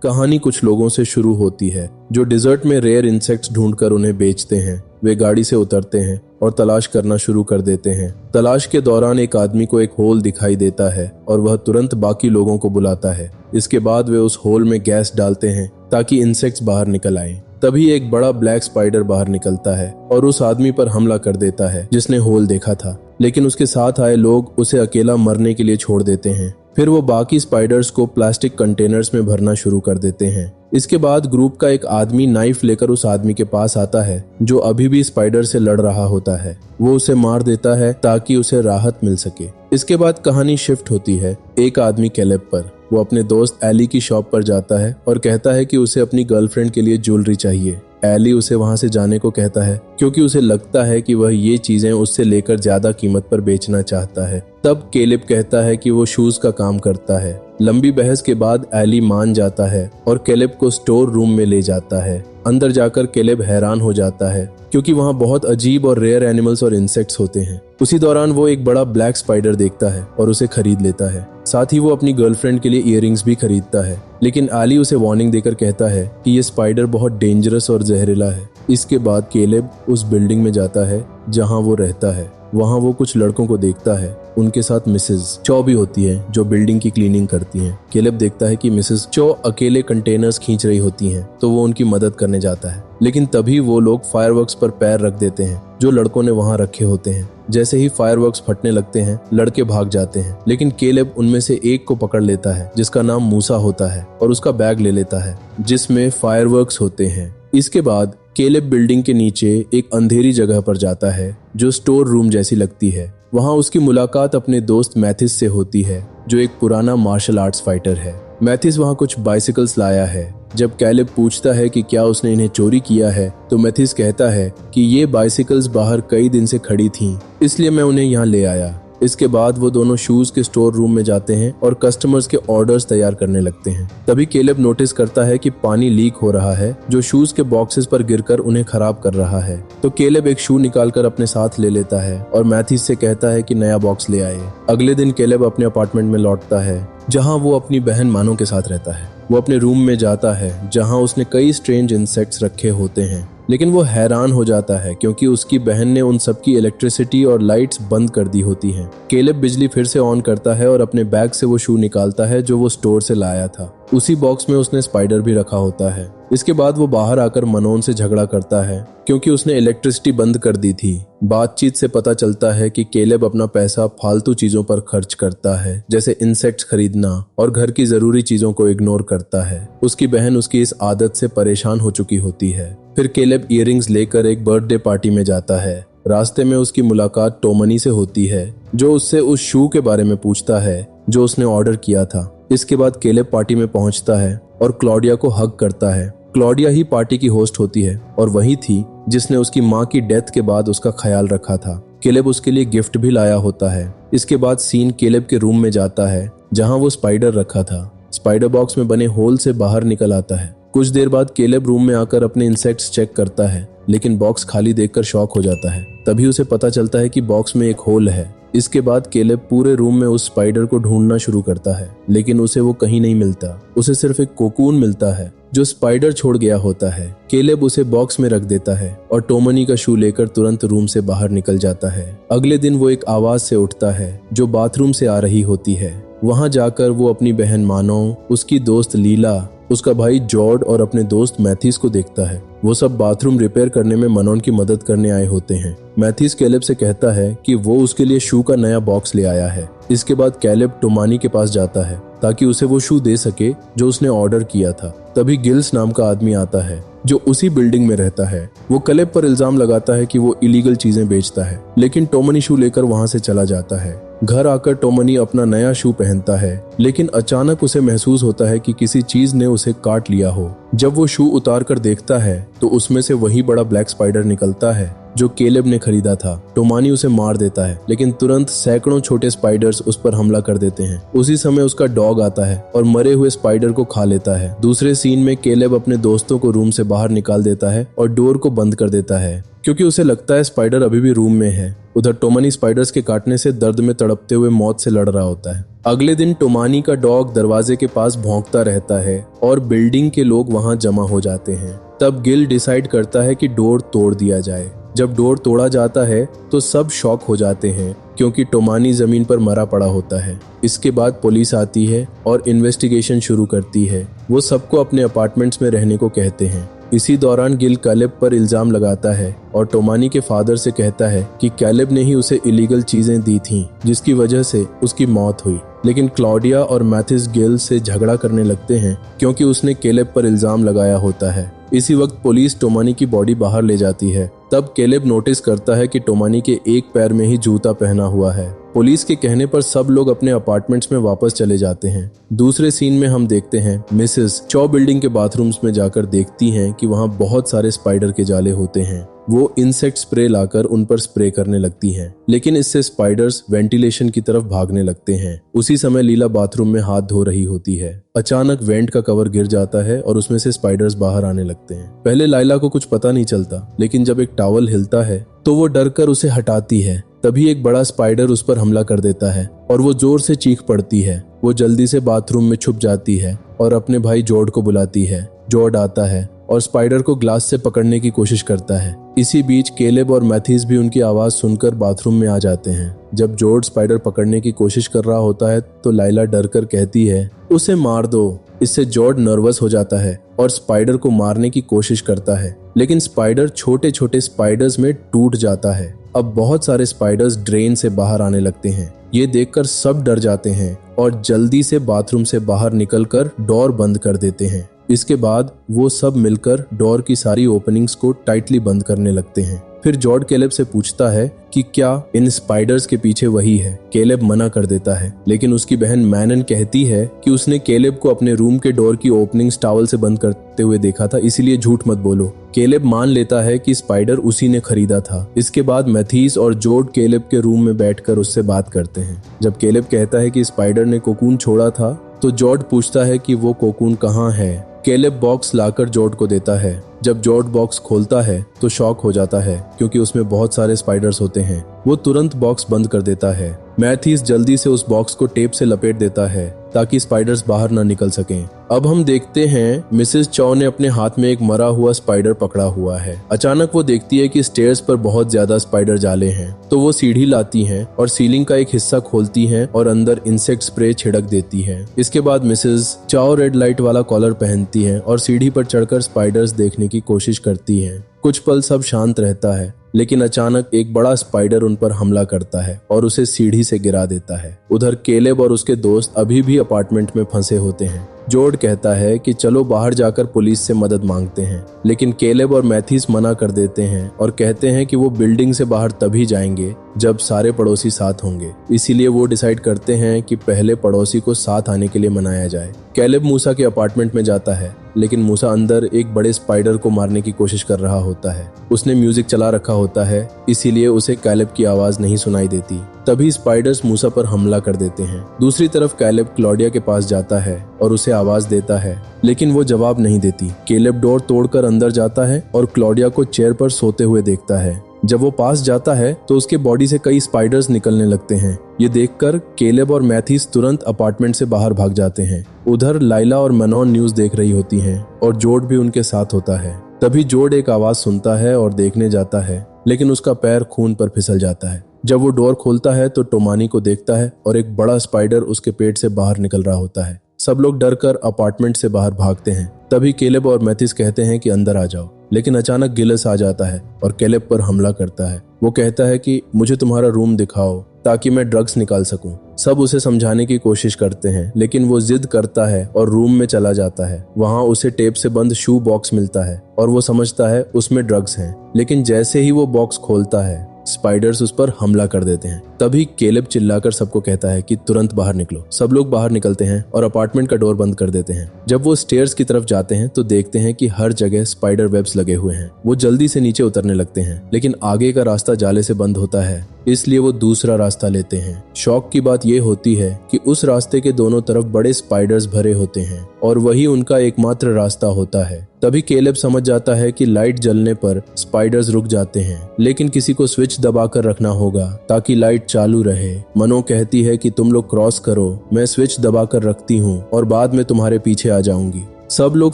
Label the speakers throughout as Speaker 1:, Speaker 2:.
Speaker 1: कहानी कुछ लोगों से शुरू होती है जो डिजर्ट में रेयर इंसेक्ट्स ढूंढकर उन्हें बेचते हैं। वे गाड़ी से उतरते हैं और तलाश करना शुरू कर देते हैं। तलाश के दौरान एक आदमी को एक होल दिखाई देता है और वह तुरंत बाकी लोगों को बुलाता है। इसके बाद वे उस होल में गैस डालते हैं ताकि इंसेक्ट्स बाहर निकल आएं। तभी एक बड़ा ब्लैक स्पाइडर बाहर निकलता है और उस आदमी पर हमला कर देता है जिसने होल देखा था, लेकिन उसके साथ आए लोग उसे अकेला मरने के लिए छोड़ देते हैं। फिर वो बाकी स्पाइडर्स को प्लास्टिक कंटेनर्स में भरना शुरू कर देते हैं। इसके बाद ग्रुप का एक आदमी नाइफ लेकर उस आदमी के पास आता है जो अभी भी स्पाइडर से लड़ रहा होता है। वो उसे मार देता है ताकि उसे राहत मिल सके। इसके बाद कहानी शिफ्ट होती है एक आदमी कैलेब पर। वो अपने दोस्त एली की शॉप पर जाता है और कहता है कि उसे अपनी गर्लफ्रेंड के लिए ज्वेलरी चाहिए। एली उसे वहां से जाने को कहता है क्योंकि उसे लगता है कि वह ये चीजें उससे लेकर ज्यादा कीमत पर बेचना चाहता है। तब कैलेब कहता है कि वो शूज का काम करता है। लंबी बहस के बाद एली मान जाता है और कैलेब को स्टोर रूम में ले जाता है। अंदर जाकर कैलेब हैरान हो जाता है क्योंकि वहाँ बहुत अजीब और रेयर एनिमल्स और इंसेक्ट्स होते हैं। उसी दौरान वो एक बड़ा ब्लैक स्पाइडर देखता है और उसे खरीद लेता है। साथ ही वो अपनी गर्लफ्रेंड के लिए इयररिंग्स भी खरीदता है, लेकिन एली उसे वार्निंग देकर कहता है कि ये स्पाइडर बहुत डेंजरस और जहरीला है। इसके बाद कैलेब उस बिल्डिंग में जाता है जहाँ वो रहता है। वहाँ वो कुछ लड़कों को देखता है। उनके साथ मिसेस चो भी होती है जो बिल्डिंग की क्लीनिंग करती हैं। कैलेब देखता है कि मिसेस चो अकेले कंटेनर्स खींच रही होती हैं, तो वो उनकी मदद करने जाता है। लेकिन तभी वो लोग फायरवर्क्स पर पैर रख देते हैं जो लड़कों ने वहाँ रखे होते हैं। जैसे ही फायरवर्क्स फटने लगते हैं, लड़के भाग जाते हैं, लेकिन कैलेब उनमें से एक को पकड़ लेता है जिसका नाम मूसा होता है और उसका बैग ले लेता है जिसमें फायरवर्क्स होते हैं। इसके बाद कैलेब बिल्डिंग के नीचे एक अंधेरी जगह पर जाता है जो स्टोर रूम जैसी लगती है। वहाँ उसकी मुलाकात अपने दोस्त मैथिस से होती है जो एक पुराना मार्शल आर्ट्स फाइटर है। मैथिस वहाँ कुछ बाइसिकल्स लाया है। जब कैलेब पूछता है कि क्या उसने इन्हें चोरी किया है, तो मैथिस कहता है कि ये बाइसिकल्स बाहर कई दिन से खड़ी थीं, इसलिए मैं उन्हें यहाँ ले आया। इसके बाद वो दोनों शूज के स्टोर रूम में जाते हैं और कस्टमर्स के ऑर्डर्स तैयार करने लगते हैं। तभी कैलेब नोटिस करता है कि पानी लीक हो रहा है जो शूज के बॉक्सेस पर गिरकर उन्हें खराब कर रहा है। तो कैलेब एक शू निकालकर अपने साथ ले लेता है और मैथिस से कहता है कि नया बॉक्स ले आए। अगले दिन कैलेब अपने अपार्टमेंट में लौटता है जहाँ वो अपनी बहन मानो के साथ रहता है। वो अपने रूम में जाता है जहाँ उसने कई स्ट्रेंज इंसेक्ट्स रखे होते हैं, लेकिन वो हैरान हो जाता है क्योंकि उसकी बहन ने उन सब की इलेक्ट्रिसिटी और लाइट्स बंद कर दी होती हैं। कैलेब बिजली फिर से ऑन करता है और अपने बैग से वो शू निकालता है जो वो स्टोर से लाया था। उसी बॉक्स में उसने स्पाइडर भी रखा होता है। इसके बाद वो बाहर आकर मनोन से झगड़ा करता है क्योंकि उसने इलेक्ट्रिसिटी बंद कर दी थी। बातचीत से पता चलता है कि कैलेब अपना पैसा फालतू चीजों पर खर्च करता है, जैसे इंसेक्ट्स खरीदना, और घर की जरूरी चीजों को इग्नोर करता है। उसकी बहन उसकी इस आदत से परेशान हो चुकी होती है। फिर कैलेब इयररिंग्स लेकर एक बर्थडे पार्टी में जाता है। रास्ते में उसकी मुलाकात टोमनी से होती है जो उससे उस शू के बारे में पूछता है जो उसने ऑर्डर किया था। इसके बाद कैलेब पार्टी में पहुंचता है और क्लॉडिया को हग करता है। क्लॉडिया ही पार्टी की होस्ट होती है और वही थी जिसने उसकी माँ की डेथ के बाद उसका ख्याल रखा था। कैलेब उसके लिए गिफ्ट भी लाया होता है। इसके बाद सीन कैलेब के रूम में जाता है जहाँ वो स्पाइडर रखा था। स्पाइडर बॉक्स में बने होल से बाहर निकल आता है। कुछ देर बाद कैलेब रूम में आकर अपने इंसेक्ट्स चेक करता है, लेकिन बॉक्स खाली देखकर शॉक हो जाता है। तभी उसे पता चलता है कि बॉक्स में एक होल है। इसके बाद कैलेब पूरे रूम में उस स्पाइडर को ढूंढना शुरू करता है, लेकिन उसे वो कहीं नहीं मिलता। उसे सिर्फ एक कोकून मिलता है जो स्पाइडर छोड़ गया होता है। कैलेब उसे बॉक्स में रख देता है और टोमनी का शू लेकर तुरंत रूम से बाहर निकल जाता है। अगले दिन वो एक आवाज से उठता है जो बाथरूम से आ रही होती है। वहां जाकर वो अपनी बहन मानो, उसकी दोस्त लीला, उसका भाई जॉर्ड और अपने दोस्त मैथिस को देखता है। वो सब बाथरूम रिपेयर करने में मनोन की मदद करने आए होते हैं। मैथिस कैलेब से कहता है कि वो उसके लिए शू का नया बॉक्स ले आया है। इसके बाद कैलेब टोमानी के पास जाता है ताकि उसे वो शू दे सके जो उसने ऑर्डर किया था। तभी गिल्स नाम का आदमी आता है जो उसी बिल्डिंग में रहता है। वो कैलेब पर इल्जाम लगाता है कि वो इलीगल चीजें बेचता है, लेकिन टोमनी शू लेकर वहां से चला जाता है। घर आकर टोमनी अपना नया शू पहनता है, लेकिन अचानक उसे महसूस होता है कि किसी चीज ने उसे काट लिया हो। जब वो शू उतार कर देखता है तो उसमें से वही बड़ा ब्लैक स्पाइडर निकलता है जो कैलेब ने खरीदा था। टोमानी उसे मार देता है, लेकिन तुरंत सैकड़ों छोटे स्पाइडर्स उस पर हमला कर देते हैं। उसी समय उसका डॉग आता है और मरे हुए स्पाइडर को खा लेता है। दूसरे सीन में कैलेब अपने दोस्तों को रूम से बाहर निकाल देता है और डोर को बंद कर देता है क्योंकि उसे लगता है स्पाइडर अभी भी रूम में है। उधर टोमानी स्पाइडर्स के काटने से दर्द में तड़पते हुए मौत से लड़ रहा होता है। अगले दिन टोमानी का डॉग दरवाजे के पास भौंकता रहता है और बिल्डिंग के लोग वहां जमा हो जाते हैं। तब गिल डिसाइड करता है कि डोर तोड़ दिया जाए। जब डोर तोड़ा जाता है तो सब शॉक हो जाते हैं क्योंकि टोमानी जमीन पर मरा पड़ा होता है। इसके बाद पुलिस आती है और इन्वेस्टिगेशन शुरू करती है। वो सबको अपने अपार्टमेंट्स में रहने को कहते हैं। इसी दौरान गिल कैलेब पर इल्जाम लगाता है और टोमानी के फादर से कहता है कि कैलेब ने ही उसे इलीगल चीजें दी थीं जिसकी वजह से उसकी मौत हुई। लेकिन क्लॉडिया और मैथिस गिल से झगड़ा करने लगते हैं क्योंकि उसने कैलेब पर इल्जाम लगाया होता है। इसी वक्त पुलिस टोमानी की बॉडी बाहर ले जाती है। तब कैलेब नोटिस करता है कि टोमानी के एक पैर में ही जूता पहना हुआ है। पुलिस के कहने पर सब लोग अपने अपार्टमेंट्स में वापस चले जाते हैं। दूसरे सीन में हम देखते हैं मिसेस चॉ बिल्डिंग के बाथरूम्स में जाकर देखती हैं कि वहां बहुत सारे स्पाइडर के जाले होते हैं। वो इंसेक्ट स्प्रे लाकर उन पर स्प्रे करने लगती हैं, लेकिन इससे स्पाइडर्स वेंटिलेशन की तरफ भागने लगते हैं। उसी समय लीला बाथरूम में हाथ धो रही होती है। अचानक वेंट का कवर गिर जाता है और उसमें से स्पाइडर्स बाहर आने लगते हैं। पहले लाइला को कुछ पता नहीं चलता, लेकिन जब एक टॉवल हिलता है तो वो डरकर उसे हटाती है। तभी एक बड़ा स्पाइडर उस पर हमला कर देता है और वो जोर से चीख पड़ती है। वो जल्दी से बाथरूम में छुप जाती है और अपने भाई जॉर्ड को बुलाती है। जॉर्ड आता है और स्पाइडर को ग्लास से पकड़ने की कोशिश करता है। इसी बीच कैलेब और मैथिस भी उनकी आवाज सुनकर बाथरूम में आ जाते हैं। जब जॉर्ड स्पाइडर पकड़ने की कोशिश कर रहा होता है तो लाइला डरकर कहती है, उसे मार दो। इससे जॉर्ड नर्वस हो जाता है और स्पाइडर को मारने की कोशिश करता है, लेकिन स्पाइडर छोटे छोटे स्पाइडर्स में टूट जाता है। अब बहुत सारे स्पाइडर्स ड्रेन से बाहर आने लगते हैं। ये देखकर सब डर जाते हैं और जल्दी से बाथरूम से बाहर निकलकर डोर बंद कर देते हैं। इसके बाद वो सब मिलकर डोर की सारी ओपनिंग्स को टाइटली बंद करने लगते हैं। फिर जॉर्ड कैलेब से पूछता है कि क्या इन स्पाइडर्स के पीछे वही है। कैलेब मना कर देता है, लेकिन उसकी बहन मैनन कहती है कि उसने कैलेब को अपने रूम के डोर की ओपनिंग्स टॉवल से बंद करते हुए देखा था, इसीलिए झूठ मत बोलो। कैलेब मान लेता है कि स्पाइडर उसी ने खरीदा था। इसके बाद मैथिस और जॉर्ड कैलेब के रूम में बैठकर उससे बात करते हैं। जब कैलेब कहता है कि स्पाइडर ने कोकून छोड़ा था तो जॉर्ड पूछता है कि वो कोकून कहाँ है। कैलेब बॉक्स लाकर जॉर्ड को देता है। जब जॉर्ड बॉक्स खोलता है तो शॉक हो जाता है क्योंकि उसमें बहुत सारे स्पाइडर्स होते हैं। वो तुरंत बॉक्स बंद कर देता है। मैथिस जल्दी से उस बॉक्स को टेप से लपेट देता है ताकि स्पाइडर्स बाहर ना निकल सकें। अब हम देखते हैं मिसेस चॉ ने अपने हाथ में एक मरा हुआ स्पाइडर पकड़ा हुआ है। अचानक वो देखती है कि स्टेयर्स पर बहुत ज्यादा स्पाइडर जाले हैं, तो वो सीढ़ी लाती हैं और सीलिंग का एक हिस्सा खोलती हैं और अंदर इंसेक्ट स्प्रे छिड़क देती हैं। इसके बाद मिसेस चॉ रेड लाइट वाला कॉलर पहनती हैं और सीढ़ी पर चढ़कर स्पाइडर्स देखने की कोशिश करती हैं। कुछ पल सब शांत रहता है, लेकिन अचानक एक बड़ा स्पाइडर उन पर हमला करता है और उसे सीढ़ी से गिरा देता है। उधर कैलेब और उसके दोस्त अभी भी अपार्टमेंट में फंसे होते हैं। जॉर्ड कहता है कि चलो बाहर जाकर पुलिस से मदद मांगते हैं, लेकिन कैलेब और मैथिस मना कर देते हैं और कहते हैं कि वो बिल्डिंग से बाहर तभी जाएंगे जब सारे पड़ोसी साथ होंगे। इसीलिए वो डिसाइड करते हैं कि पहले पड़ोसी को साथ आने के लिए मनाया जाए। कैलेब मूसा के अपार्टमेंट में जाता है, लेकिन मूसा अंदर एक बड़े स्पाइडर को मारने की कोशिश कर रहा होता है। उसने म्यूजिक चला रखा होता है, इसीलिए उसे कैलेब की आवाज नहीं सुनाई देती। तभी स्पाइडर्स मूसा पर हमला कर देते हैं। दूसरी तरफ कैलेब क्लॉडिया के पास जाता है और उसे आवाज देता है, लेकिन वो जवाब नहीं देती। कैलेब डोर तोड़कर अंदर जाता है और क्लॉडिया को चेयर पर सोते हुए देखता है। जब वो पास जाता है तो उसके बॉडी से कई स्पाइडर्स निकलने लगते हैं। ये देखकर कैलेब और मैथिस तुरंत अपार्टमेंट से बाहर भाग जाते हैं। उधर लाइला और मनोन न्यूज देख रही होती हैं और जॉर्ड भी उनके साथ होता है। तभी जॉर्ड एक आवाज सुनता है और देखने जाता है, लेकिन उसका पैर खून पर फिसल जाता है। जब वो डोर खोलता है तो टोमानी को देखता है और एक बड़ा स्पाइडर उसके पेट से बाहर निकल रहा होता है। सब लोग डरकर अपार्टमेंट से बाहर भागते हैं। तभी कैलेब और मैथिस कहते हैं कि अंदर आ जाओ, लेकिन अचानक गिलस आ जाता है और कैलेब पर हमला करता है। वो कहता है कि मुझे तुम्हारा रूम दिखाओ ताकि मैं ड्रग्स निकाल सकूं। सब उसे समझाने की कोशिश करते हैं, लेकिन वो जिद करता है और रूम में चला जाता है। वहाँ उसे टेप से बंद शू बॉक्स मिलता है और वो समझता है उसमें ड्रग्स हैं। लेकिन जैसे ही वो बॉक्स खोलता है, स्पाइडर्स उस पर हमला कर देते हैं। तभी कैलेब चिल्लाकर सबको कहता है कि तुरंत बाहर निकलो। सब लोग बाहर निकलते हैं और अपार्टमेंट का डोर बंद कर देते हैं। जब वो स्टेयर्स की तरफ जाते हैं तो देखते हैं कि हर जगह स्पाइडर वेब्स लगे हुए हैं। वो जल्दी से नीचे उतरने लगते हैं, लेकिन आगे का रास्ता जाले से बंद होता है। इसलिए वो दूसरा रास्ता लेते हैं। शौक की बात ये होती है कि उस रास्ते के दोनों तरफ बड़े स्पाइडर्स भरे होते हैं और वही उनका एकमात्र रास्ता होता है। तभी केलेब समझ जाता है कि लाइट जलने पर स्पाइडर्स रुक जाते हैं, लेकिन किसी को स्विच दबाकर रखना होगा ताकि लाइट चालू रहे। मनो कहती है कि तुम लोग क्रॉस करो, मैं स्विच दबाकर रखती हूँ और बाद में तुम्हारे पीछे आ जाऊंगी। सब लोग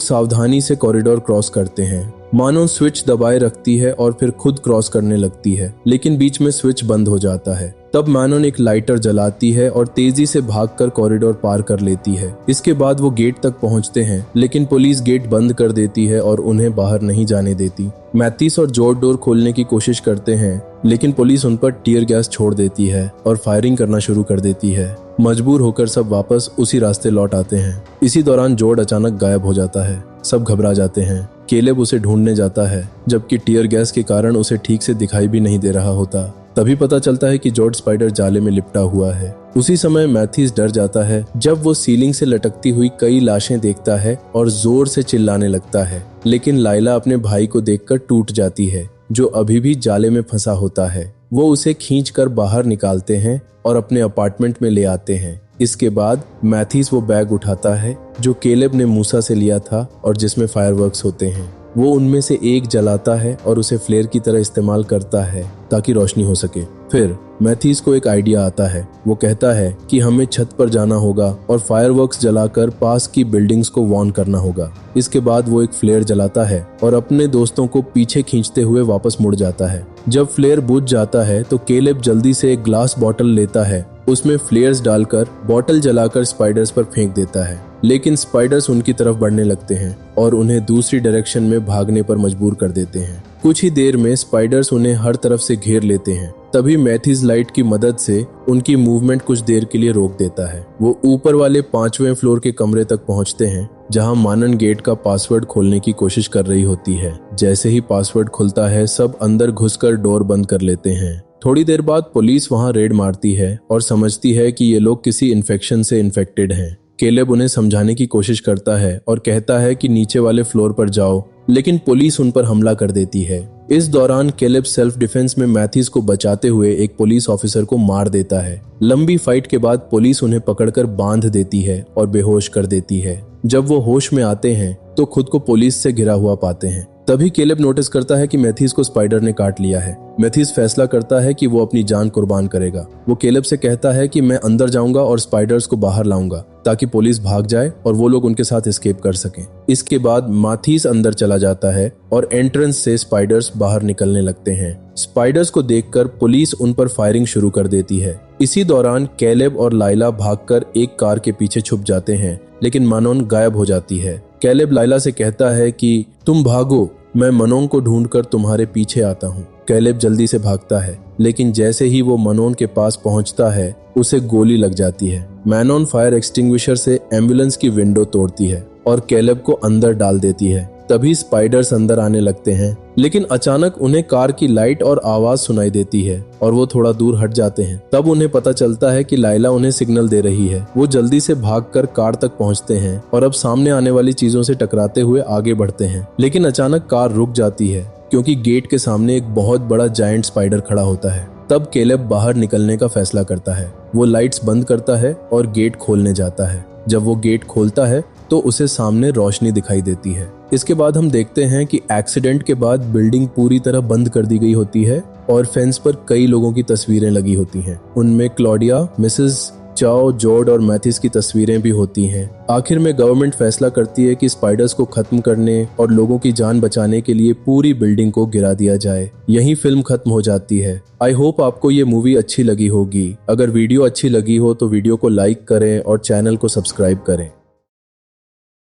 Speaker 1: सावधानी से कॉरिडोर क्रॉस करते हैं। मानो स्विच दबाए रखती है और फिर खुद क्रॉस करने लगती है, लेकिन बीच में स्विच बंद हो जाता है। तब मानन एक लाइटर जलाती है और तेजी से भागकर कॉरिडोर पार कर लेती है। इसके बाद वो गेट तक पहुंचते हैं, लेकिन पुलिस गेट बंद कर देती है और उन्हें बाहर नहीं जाने देती। मैथिस और जॉर्ज डोर खोलने की कोशिश करते हैं, लेकिन पुलिस उन पर टीयर गैस छोड़ देती है और फायरिंग करना शुरू कर देती है। मजबूर होकर सब वापस उसी रास्ते लौट आते हैं। इसी दौरान जॉर्ज अचानक गायब हो जाता है। सब घबरा जाते हैं। केलेब उसे ढूंढने जाता है, जबकि टीयर गैस के कारण उसे ठीक से दिखाई भी नहीं दे रहा होता। तभी पता चलता है कि जॉर्ज स्पाइडर जाले में लिपटा हुआ है। उसी समय मैथिस डर जाता है जब वो सीलिंग से लटकती हुई कई लाशें देखता है और जोर से चिल्लाने लगता है। लेकिन लाइला अपने भाई को देखकर टूट जाती है, जो अभी भी जाले में फंसा होता है। वो उसे खींचकर बाहर निकालते हैं और अपने अपार्टमेंट में ले आते हैं। इसके बाद मैथिस वो बैग उठाता है जो केलेब ने मूसा से लिया था और जिसमें फायरवर्क्स होते हैं। वो उनमें से एक जलाता है और उसे फ्लेयर की तरह इस्तेमाल करता है ताकि रोशनी हो सके। फिर मैथिस को एक आइडिया आता है। वो कहता है कि हमें छत पर जाना होगा और फायरवर्क्स जलाकर पास की बिल्डिंग्स को वार्न करना होगा। इसके बाद वो एक फ्लेयर जलाता है और अपने दोस्तों को पीछे खींचते हुए वापस मुड़ जाता है। जब फ्लेयर बुझ जाता है तो केलेब जल्दी से एक ग्लास बॉटल लेता है, उसमें फ्लेयर्स डालकर बॉटल जलाकर स्पाइडर्स पर फेंक देता है। लेकिन स्पाइडर्स उनकी तरफ बढ़ने लगते हैं और उन्हें दूसरी डायरेक्शन में भागने पर मजबूर कर देते हैं। कुछ ही देर में स्पाइडर्स उन्हें हर तरफ से घेर लेते हैं। तभी मैथिस लाइट की मदद से उनकी मूवमेंट कुछ देर के लिए रोक देता है। वो ऊपर वाले 5वें फ्लोर के कमरे तक पहुंचते हैं, जहां मानन गेट का पासवर्ड खोलने की कोशिश कर रही होती है। जैसे ही पासवर्ड खुलता है, सब अंदर घुसकर डोर बंद कर लेते हैं। थोड़ी देर बाद पुलिस वहां रेड मारती है और समझती है कि ये लोग किसी इन्फेक्शन से इन्फेक्टेड हैं। केलेब उन्हें समझाने की कोशिश करता है और कहता है कि नीचे वाले फ्लोर पर जाओ, लेकिन पुलिस उन पर हमला कर देती है। इस दौरान केलेब सेल्फ डिफेंस में मैथिस को बचाते हुए एक पुलिस ऑफिसर को मार देता है। लंबी फाइट के बाद पुलिस उन्हें पकड़कर बांध देती है और बेहोश कर देती है। जब वो होश में आते हैं तो खुद को पुलिस से घिरा हुआ पाते हैं। तभी केलेब नोटिस करता है कि मैथिस को स्पाइडर ने काट लिया है। मैथिस फैसला करता है कि वो अपनी जान कुर्बान करेगा। वो केलेब से कहता है कि मैं अंदर जाऊंगा और स्पाइडर्स को बाहर लाऊंगा ताकि पुलिस भाग जाए और वो लोग उनके साथ एस्केप कर सकें। इसके बाद मैथिस अंदर चला जाता है और एंट्रेंस से स्पाइडर्स बाहर निकलने लगते हैं। स्पाइडर्स को देखकर पुलिस उन पर फायरिंग शुरू कर देती है। इसी दौरान केलेब और लाइला भागकर एक कार के पीछे छुप जाते हैं, लेकिन मनोन गायब हो जाती है। केलेब लाइला से कहता है कि तुम भागो, मैं मनोन को ढूंढकर तुम्हारे पीछे आता हूँ। केलेब जल्दी से भागता है, लेकिन जैसे ही वो मनोन के पास पहुंचता है, उसे गोली लग जाती है। मैनोन फायर एक्सटिंग्विशर से एम्बुलेंस की विंडो तोड़ती है और केलेब को अंदर डाल देती है। तभी स्पाइडर्स अंदर आने लगते हैं, लेकिन अचानक उन्हें कार की लाइट और आवाज सुनाई देती है और वो थोड़ा दूर हट जाते हैं। तब उन्हें पता चलता है कि लाइला उन्हें सिग्नल दे रही है। वो जल्दी से भागकर कार तक पहुंचते हैं और अब सामने आने वाली चीजों से टकराते हुए आगे बढ़ते हैं। लेकिन अचानक कार रुक जाती है क्योंकि गेट के सामने एक बहुत बड़ा जायंट स्पाइडर खड़ा होता है। तब केलेब बाहर निकलने का फैसला करता है। वो लाइट्स बंद करता है और गेट खोलने जाता है। जब वो गेट खोलता है तो उसे सामने रोशनी दिखाई देती है। इसके बाद हम देखते हैं कि एक्सीडेंट के बाद बिल्डिंग पूरी तरह बंद कर दी गई होती है और फेंस पर कई लोगों की तस्वीरें लगी होती हैं। उनमें क्लॉडिया, मिसेस चाओ, जॉर्ज और मैथिस की तस्वीरें भी होती हैं। आखिर में गवर्नमेंट फैसला करती है कि स्पाइडर्स को खत्म करने और लोगों की जान बचाने के लिए पूरी बिल्डिंग को गिरा दिया जाए। यहीं फिल्म खत्म हो जाती है। आई होप आपको ये मूवी अच्छी लगी होगी। अगर वीडियो अच्छी लगी हो तो वीडियो को लाइक करें और चैनल को सब्सक्राइब करें।